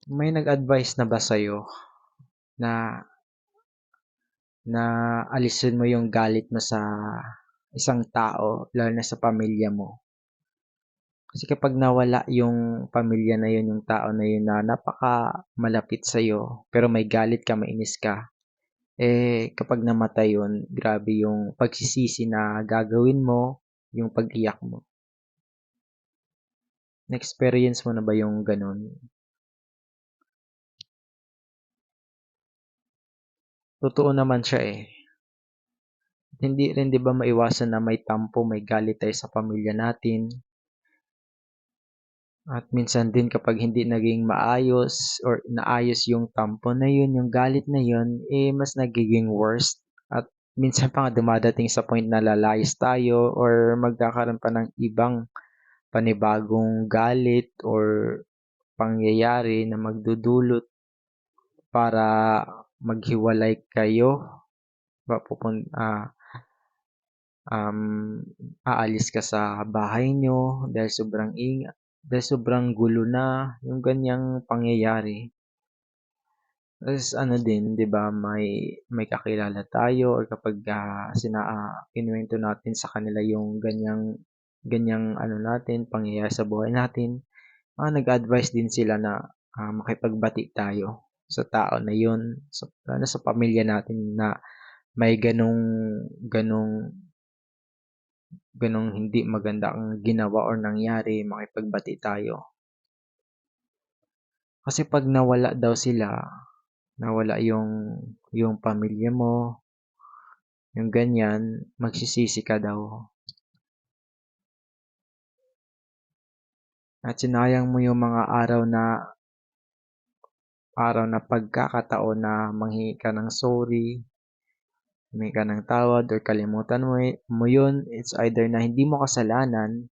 May nag-advice na ba sa'yo na na alisin mo yung galit mo sa isang tao, lalo na sa pamilya mo? Kasi kapag nawala yung pamilya na yun, yung tao na yun na napaka-malapit sa'yo, pero may galit ka, mainis ka, kapag namatay yun, grabe yung pagsisisi na gagawin mo, yung pag-iyak mo. Na-experience mo na ba yung ganun? Totoo naman siya eh. Hindi rin 'di ba maiwasan na may tampo, may galit tayo sa pamilya natin. At minsan din kapag hindi naging maayos or naayos yung tampo na yun, yung galit na yun, mas nagiging worst. At minsan pa nga dumadating sa point na lalayas tayo or magkakaroon pa ng ibang panibagong galit or pangyayari na magdudulot para maghiwalay kayo. Um, aalis ka sa bahay nyo dahil sobrang gulo na yung ganyang pangyayari. Tapos ano din, 'di ba, may kakilala tayo or kapag kinuwento natin sa kanila yung ganyang ano natin, pangyayari sa buhay natin, nag-advise din sila na makipagbati tayo sa tao na yun, lalo sa pamilya natin na may ganong ganong hindi magandang ginawa or nangyari, makipagbati tayo. Kasi pag nawala daw sila, nawala yung pamilya mo, yung ganyan, magsisisi ka daw. At sinayang mo yung mga araw na pagkakataon na manghingi ka ng sorry, humingi ka ng tawad or kalimutan mo yun. It's either na hindi mo kasalanan,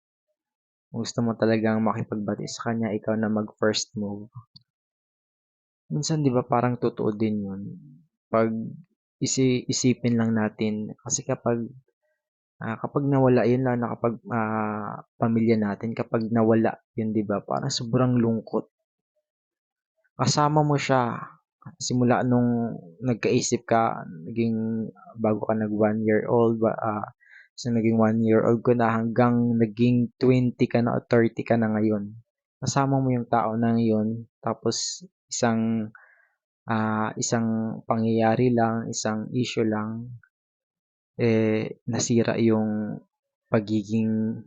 gusto mo talagang makipagbati sa kanya, ikaw na mag-first move. Minsan 'di ba parang totoo din 'yun. Pag isipin lang natin kasi kapag nawala 'yun lang na kapag pamilya natin kapag nawala 'yun 'di ba parang sobrang lungkot. Kasama mo siya simula nung nagkaisip ka naging bago ka nag 1 year old so naging 1 year old ka na hanggang naging 20 ka na o 30 ka na ngayon. Kasama mo yung tao na yun tapos isang pangyayari lang, isang issue lang, nasira yung pagiging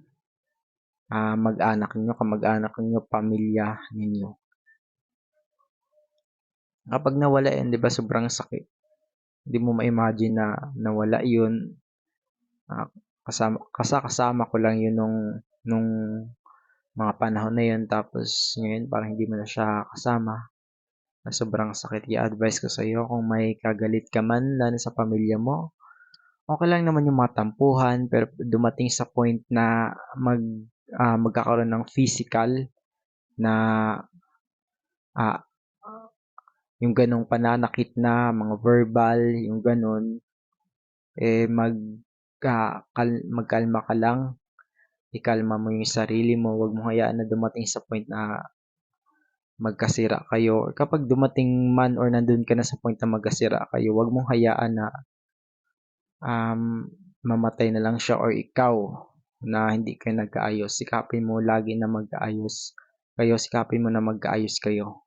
kamag-anak ninyo, pamilya ninyo. Kapag nawala yan, di ba sobrang sakit. Hindi mo ma-imagine na nawala yun. Ah, kasama ko lang yun nung mga panahon na yun. Tapos ngayon parang hindi mo na siya kasama. Na sobrang sakit. I-advise ko sa iyo kung may kagalit ka man lalo sa pamilya mo. Okay lang naman yung mga tampuhan pero dumating sa point na magkakaroon ng physical na ah, yung ganong pananakit na mga verbal, yung ganon, magkalma ka lang, ikalma mo yung sarili mo, wag mo hayaan na dumating sa point na magkasira kayo. Kapag dumating man or nandun ka na sa point na magkasira kayo, wag mong hayaan na um, mamatay na lang siya or ikaw na hindi kayo nagkaayos. Sikapin mo lagi na magkaayos kayo. Sikapin mo na magkaayos kayo.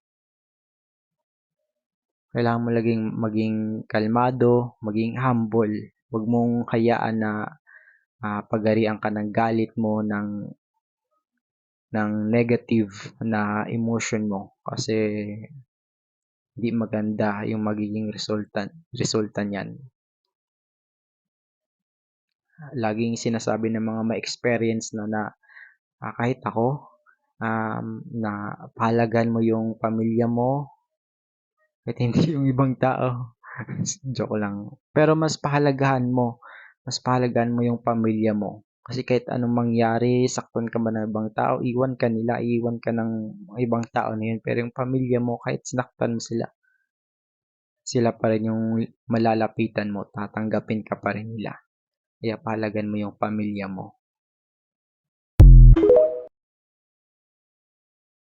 Kailangan mo laging maging kalmado, maging humble. Huwag mong hayaan na pagarian ka ng galit mo, ng negative na emotion mo. Kasi hindi maganda yung magiging resulta niyan. Laging sinasabi ng mga ma-experience na kahit ako, na pahalagahan mo yung pamilya mo, kahit hindi yung ibang tao. Joke lang. Pero mas pahalagahan mo yung pamilya mo. Kasi kahit anong mangyari, saktan ka man ng ibang tao, iwan ka ng ibang tao na yun. Pero yung pamilya mo, kahit sinaktan mo sila pa rin yung malalapitan mo, tatanggapin ka pa rin nila. Kaya pahalagahan mo yung pamilya mo.